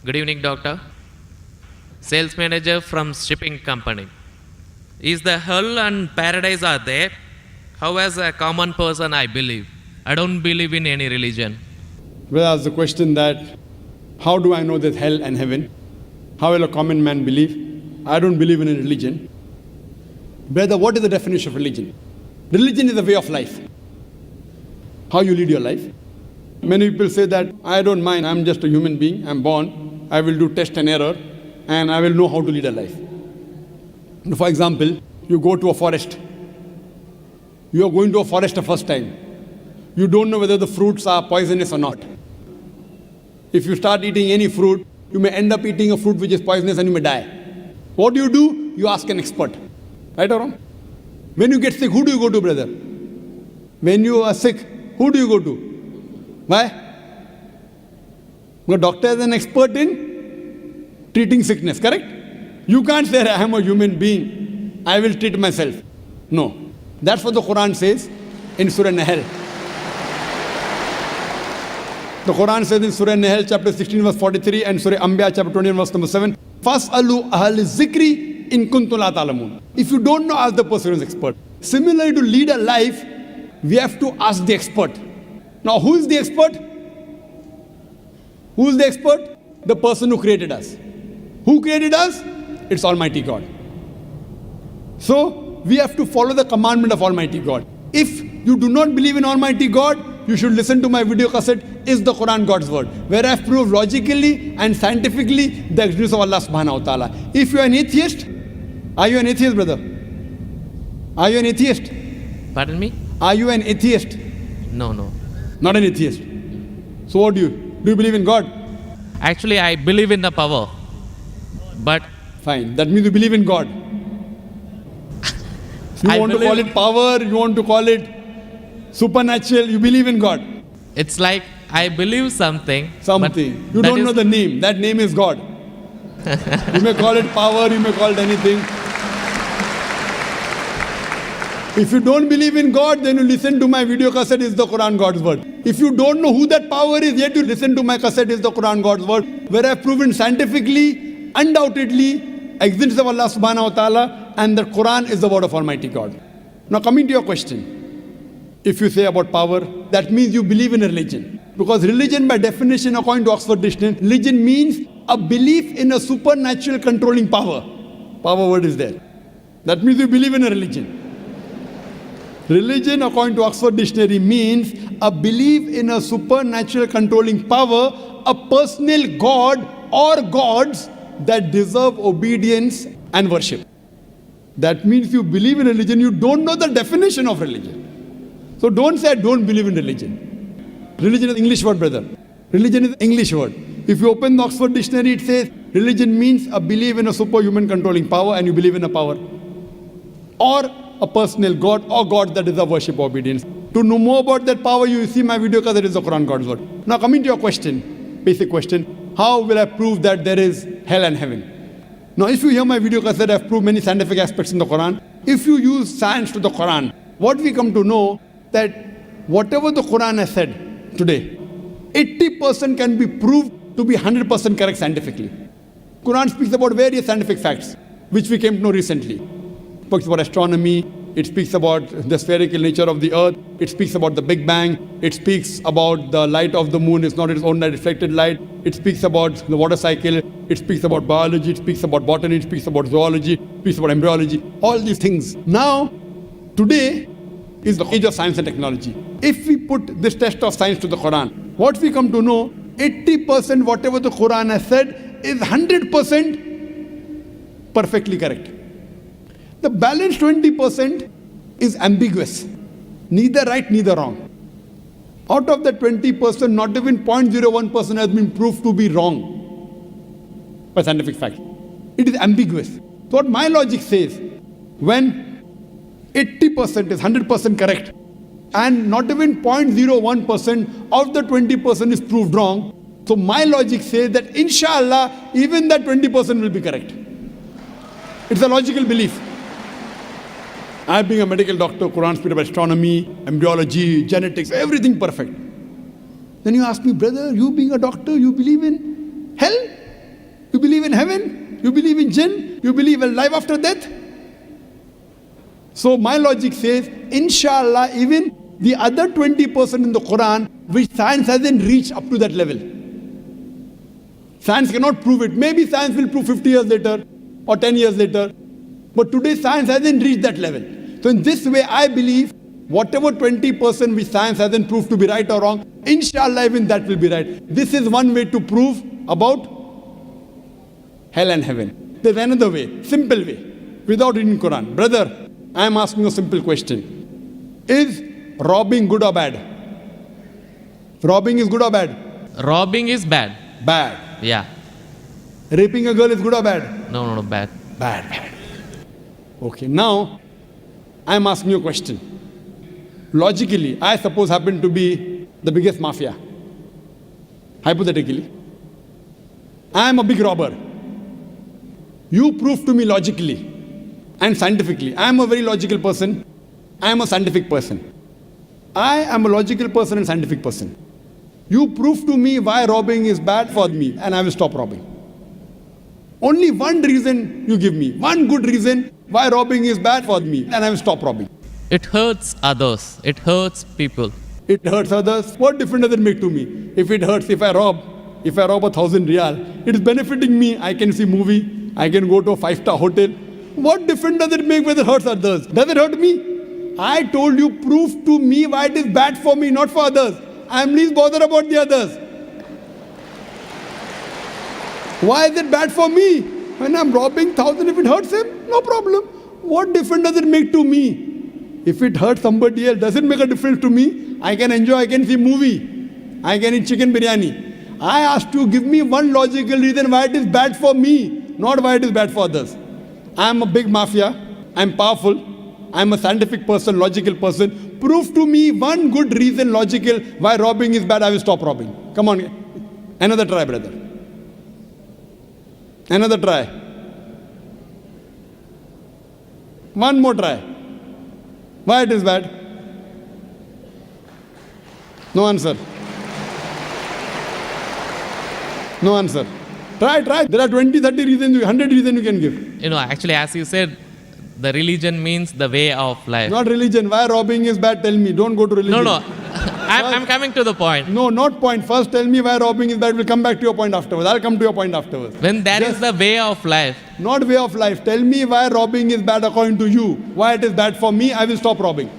Good evening, doctor. Sales manager from shipping company. Is the hell and paradise are there? How as a common person I believe. I don't believe in any religion. Well, ask the question that, how do I know there's hell and heaven? How will a common man believe? I don't believe in a religion. Brother, what is the definition of religion? Religion is a way of life. How you lead your life. Many people say that, I don't mind, I'm just a human being, I'm born, I will do test and error, and I will know how to lead a life. For example, you go to a forest. You are going to a forest the first time. You don't know whether the fruits are poisonous or not. If you start eating any fruit, you may end up eating a fruit which is poisonous and you may die. What do? You ask an expert. Right or wrong? When you get sick, who do you go to, brother? When you are sick, who do you go to? Why? The doctor is an expert in treating sickness, correct? You can't say, I am a human being, I will treat myself. No. That's what the Quran says in Surah Nahl. The Quran says in Surah Nahl, chapter 16, verse 43, and Surah Anbiya, chapter 20, verse number 7, فَاسْأَلُوا أَهْلِ الذِّكْرِ إِن كُنتُمْ لَا تَعْلَمُونَ. If you don't know, ask the person who is expert. Similarly, to lead a life, we have to ask the expert. Now, who is the expert? Who is the expert? The person who created us. Who created us? It's Almighty God. So, we have to follow the commandment of Almighty God. If you do not believe in Almighty God, you should listen to my video cassette, Is the Quran God's Word? Where I have proved logically and scientifically the existence of Allah subhanahu wa ta'ala. If you are an atheist, are you an atheist, brother? Are you an atheist? Pardon me? Are you an atheist? No. Not an atheist. So what do you? Do you believe in God? Actually, I believe in the power. But Fine. That means you believe in God. You I want to call believe- it power, you want to call it supernatural, you believe in God. it's like I believe something. but Something. You that don't is- know the name. That name is God. You may call it power, you may call it anything. If you don't believe in God, then you listen to my video cassette, Is the Quran God's Word? If you don't know who that power is, yet you listen to my cassette, Is the Quran God's Word? Where I have proven scientifically, undoubtedly, existence of Allah subhanahu wa ta'ala, and the Quran is the word of Almighty God. Now coming to your question. If you say about power, that means you believe in a religion. Because religion, by definition, according to Oxford Dictionary, religion means a belief in a supernatural controlling power. Power word is there. That means you believe in a religion. Religion, according to Oxford Dictionary, means a belief in a supernatural controlling power, a personal God or gods that deserve obedience and worship. That means you believe in religion, you don't know the definition of religion. So don't say, I don't believe in religion. Religion is English word, brother. Religion is English word. If you open the Oxford Dictionary, it says religion means a belief in a superhuman controlling power, and you believe in a power. Or a personal God or God that deserve worship or obedience. To know more about that power, you see my video because it is the Quran God's Word. Now coming to your question, basic question, how will I prove that there is hell and heaven? Now if you hear my video cassette, I have proved many scientific aspects in the Quran. If you use science to the Quran, what we come to know that whatever the Quran has said today, 80% can be proved to be 100% correct scientifically. Quran speaks about various scientific facts, which we came to know recently. It speaks about astronomy, it speaks about the spherical nature of the earth, it speaks about the Big Bang, it speaks about the light of the moon is not its own reflected light, it speaks about the water cycle, it speaks about biology, it speaks about botany, it speaks about zoology, it speaks about embryology, all these things. Now, today is the age of science and technology. If we put this test of science to the Quran, what we come to know, 80% whatever the Quran has said is 100% perfectly correct. The balance 20% is ambiguous. Neither right, neither wrong. Out of that 20%, not even 0.01% has been proved to be wrong by scientific fact. It is ambiguous. So what my logic says, when 80% is 100% correct, and not even 0.01% of the 20% is proved wrong, so my logic says that inshallah, even that 20% will be correct. It's a logical belief. I being a medical doctor, Quran speaks about astronomy, embryology, genetics, everything perfect. Then you ask me, brother, you being a doctor, you believe in hell? believe in heaven? You believe in jinn? You believe in life after death? So my logic says, inshallah, even the other 20% in the Quran, which science hasn't reached up to that level. Science cannot prove it. Maybe science will prove 50 years later or 10 years later. But today science hasn't reached that level. So in this way, I believe whatever 20% which science hasn't proved to be right or wrong, inshallah even that will be right. This is one way to prove about hell and heaven. There's another way, simple way, without reading Quran. Brother, I am asking a simple question. Is robbing good or bad? Robbing is good or bad? Robbing is bad. Bad. Yeah. Raping a girl is good or bad? No, bad. Bad. Okay, now I am asking you a question. Logically, I suppose happen to be the biggest mafia. Hypothetically. I am a big robber. You prove to me logically and scientifically. I am a very logical person. I am a scientific person. I am a logical person and scientific person. You prove to me why robbing is bad for me and I will stop robbing. Only one reason you give me, one good reason why robbing is bad for me and I will stop robbing. It hurts others. It hurts people. It hurts others. What difference does it make to me? If it hurts, if I rob 1,000 riyal, it is benefiting me. I can see movie. I can go to a 5-star hotel. What difference does it make whether it hurts others? Does it hurt me? I told you, prove to me why it is bad for me, not for others. I am least bothered about the others. Why is it bad for me? When I am robbing 1,000, if it hurts him, no problem. What difference does it make to me? If it hurts somebody else, does it make a difference to me? I can enjoy, I can see movie. I can eat chicken biryani. I asked you, give me one logical reason why it is bad for me, not why it is bad for others. I am a big mafia. I am powerful. I am a scientific person, logical person. Prove to me one good reason, logical, why robbing is bad. I will stop robbing. Come on. Another try, brother. Another try. One more try. Why it is bad? No answer. No answer. Try. There are 20, 30 reasons, 100 reasons you can give. Actually, as you said, the religion means the way of life. Not religion. Why robbing is bad? Tell me. Don't go to religion. No. I'm coming to the point. No, not point. First tell me why robbing is bad. We'll come back to your point afterwards. I'll come to your point afterwards. When that is the way of life. Not way of life. Tell me why robbing is bad according to you. Why it is bad for me, I will stop robbing.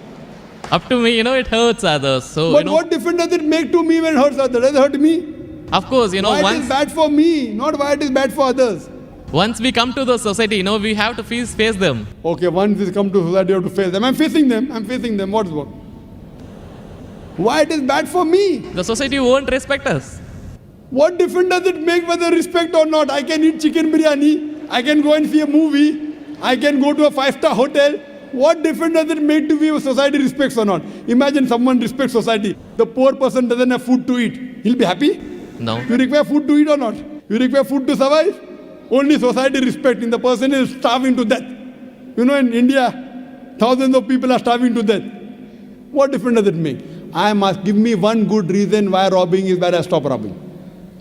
Up to me, it hurts others. So, but what difference does it make to me when it hurts others? Does it hurt me? Of course, why it is bad for me, not why it is bad for others. Once we come to the society, we have to face them. Okay, once we come to society, you have to face them. I'm facing them. What's what? Why it is bad for me? The society won't respect us. What difference does it make whether respect or not? I can eat chicken biryani. I can go and see a movie. I can go to a 5-star hotel. What difference does it make to me if society respects or not? Imagine someone respects society. The poor person doesn't have food to eat. He'll be happy? No. You require food to eat or not? You require food to survive? Only society respecting. The person is starving to death. In India, thousands of people are starving to death. What difference does it make? I must give me one good reason why robbing is bad. I stop robbing.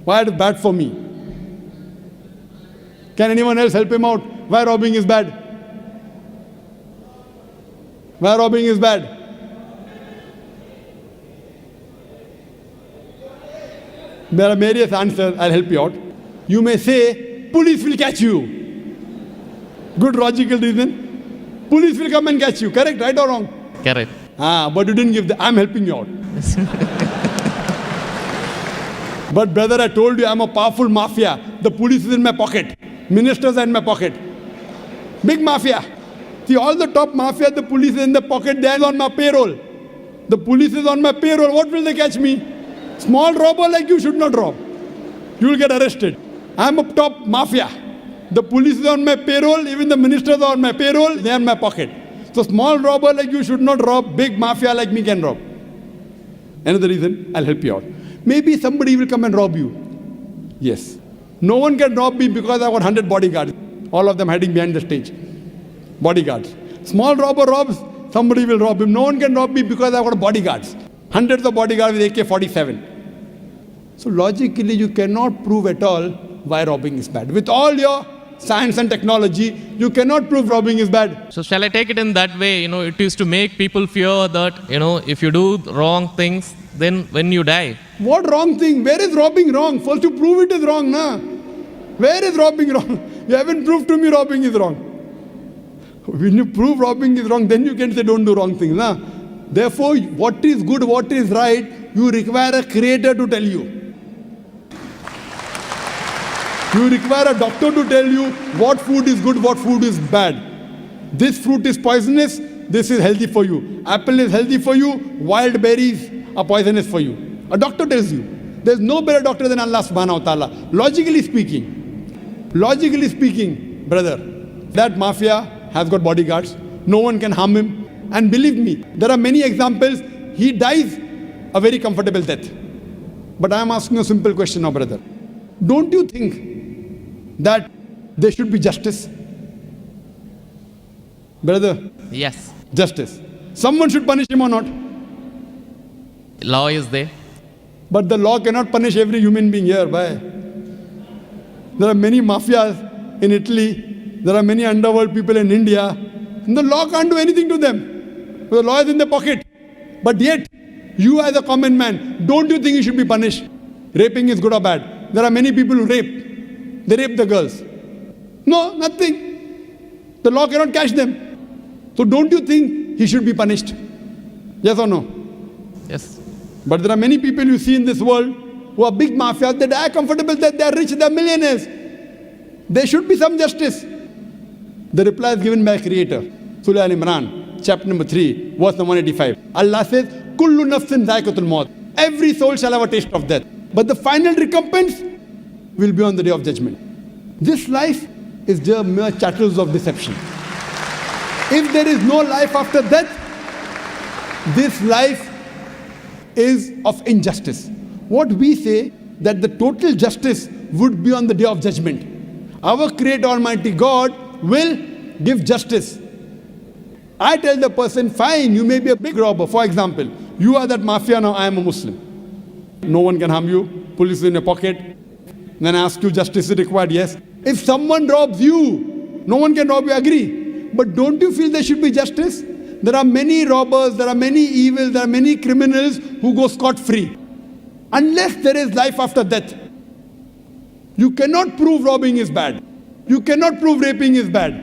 Why it is bad for me? Can anyone else help him out? Why robbing is bad? Why robbing is bad? There are various answers. I'll help you out. You may say, police will catch you. Good logical reason. Police will come and catch you. Correct, right or wrong? Correct. But you didn't give I'm helping you out. But brother, I told you I'm a powerful mafia. The police is in my pocket. Ministers are in my pocket. Big mafia. See, all the top mafia, the police is in the pocket. They are on my payroll. The police is on my payroll. What will they catch me? Small robber like you should not rob. You will get arrested. I'm a top mafia. The police is on my payroll. Even the ministers are on my payroll. They are in my pocket. So small robber like you should not rob. Big mafia like me can rob. Another reason, I'll help you out. Maybe somebody will come and rob you. Yes. No one can rob me because I got 100 bodyguards. All of them hiding behind the stage. Bodyguards. Small robber robs, somebody will rob him. No one can rob me because I got bodyguards. Hundreds of bodyguards with AK-47. So logically you cannot prove at all why robbing is bad. With all your science and technology, you cannot prove robbing is bad. So shall I take it in that way? It is to make people fear that, if you do wrong things, then when you die. What wrong thing? Where is robbing wrong? First you prove it is wrong, na? Where is robbing wrong? You haven't proved to me robbing is wrong. When you prove robbing is wrong, then you can say don't do wrong things, na? Therefore, what is good, what is right, you require a creator to tell you. You require a doctor to tell you what food is good, what food is bad. This fruit is poisonous, this is healthy for you. Apple is healthy for you, wild berries are poisonous for you. A doctor tells you. There's no better doctor than Allah subhanahu wa ta'ala. Logically speaking, brother, that mafia has got bodyguards. No one can harm him. And believe me, there are many examples. He dies a very comfortable death. But I am asking a simple question now, brother. Don't you think that there should be justice? Brother? Yes. Justice. Someone should punish him or not? Law is there. But the law cannot punish every human being here. Why? There are many mafias in Italy. There are many underworld people in India. And the law can't do anything to them. The law is in their pocket. But yet, you as a common man, don't you think you should be punished? Raping is good or bad? There are many people who rape. They rape the girls. No, nothing. The law cannot catch them. So don't you think he should be punished? Yes or no? Yes. But there are many people you see in this world who are big mafias. They die comfortable, that they are rich, they are millionaires. There should be some justice. The reply is given by a creator. Surah Al-Imran, chapter number 3, verse number 185. Allah says, Kullu nafsin dha'iqatul maut. Every soul shall have a taste of death. But the final recompense will be on the day of judgment. This life is just mere chattels of deception. If there is no life after death, this life is of injustice. What we say, that the total justice would be on the day of judgment. Our Creator Almighty God will give justice. I tell the person, fine, you may be a big robber. For example, you are that mafia, now I am a Muslim. No one can harm you. Police is in your pocket. Then I ask you, justice is required? Yes. If someone robs you, no one can rob you, agree. But don't you feel there should be justice? There are many robbers, there are many evils, there are many criminals who go scot-free. Unless there is life after death. You cannot prove robbing is bad. You cannot prove raping is bad.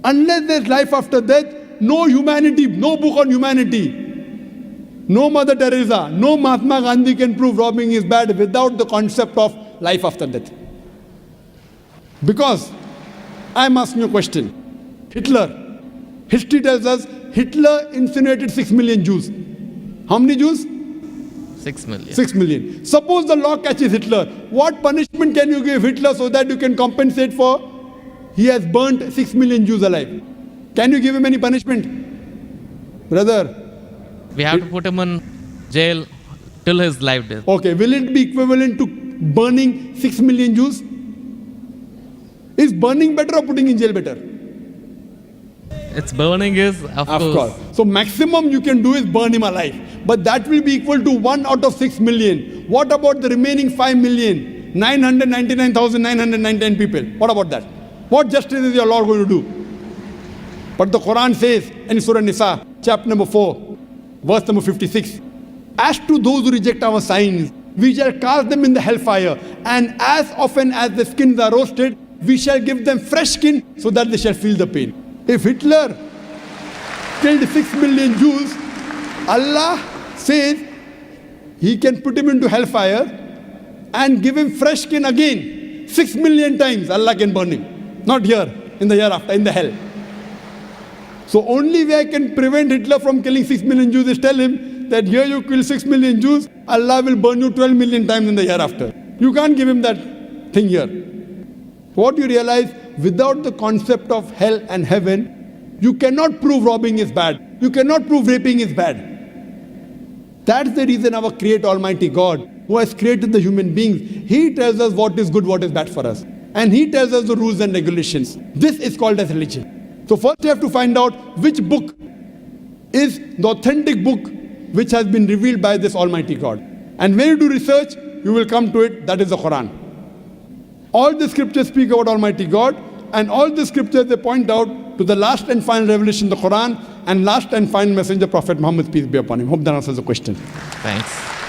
Unless there is life after death, no humanity, no book on humanity, no Mother Teresa, no Mahatma Gandhi can prove robbing is bad without the concept of life after death. Because I am asking you a question. Hitler. History tells us Hitler incinerated 6 million Jews. How many Jews? 6 million. 6 million. Suppose the law catches Hitler. What punishment can you give Hitler so that you can compensate for he has burnt 6 million Jews alive? Can you give him any punishment? Brother. We have to put him in jail till his life death. Okay, will it be equivalent to burning 6 million Jews? Is burning better or putting in jail better? It's burning is, of course. So maximum you can do is burn him alive. But that will be equal to 1 out of 6 million. What about the remaining 5,999,999 people? What about that? What justice is your Lord going to do? But the Quran says in Surah Nisa, chapter number 4, verse number 56, as to those who reject our signs, we shall cast them in the hellfire, and as often as the skins are roasted, we shall give them fresh skin so that they shall feel the pain. If Hitler killed 6 million Jews, Allah says he can put him into hellfire and give him fresh skin again. 6 million times Allah can burn him. Not here, in the hereafter, in the hell. So only way I can prevent Hitler from killing 6 million Jews is tell him that here you kill 6 million Jews, Allah will burn you 12 million times in the hereafter. You can't give him that thing here. What you realize, without the concept of hell and heaven, you cannot prove robbing is bad. You cannot prove raping is bad. That's the reason our Creator Almighty God, who has created the human beings, He tells us what is good, what is bad for us. And He tells us the rules and regulations. This is called as religion. So first you have to find out which book is the authentic book which has been revealed by this Almighty God. And when you do research, you will come to it, that is the Quran. All the scriptures speak about Almighty God, and all the scriptures they point out to the last and final revelation, the Quran, and last and final messenger, Prophet Muhammad, peace be upon him. Hope that answers the question. Thanks.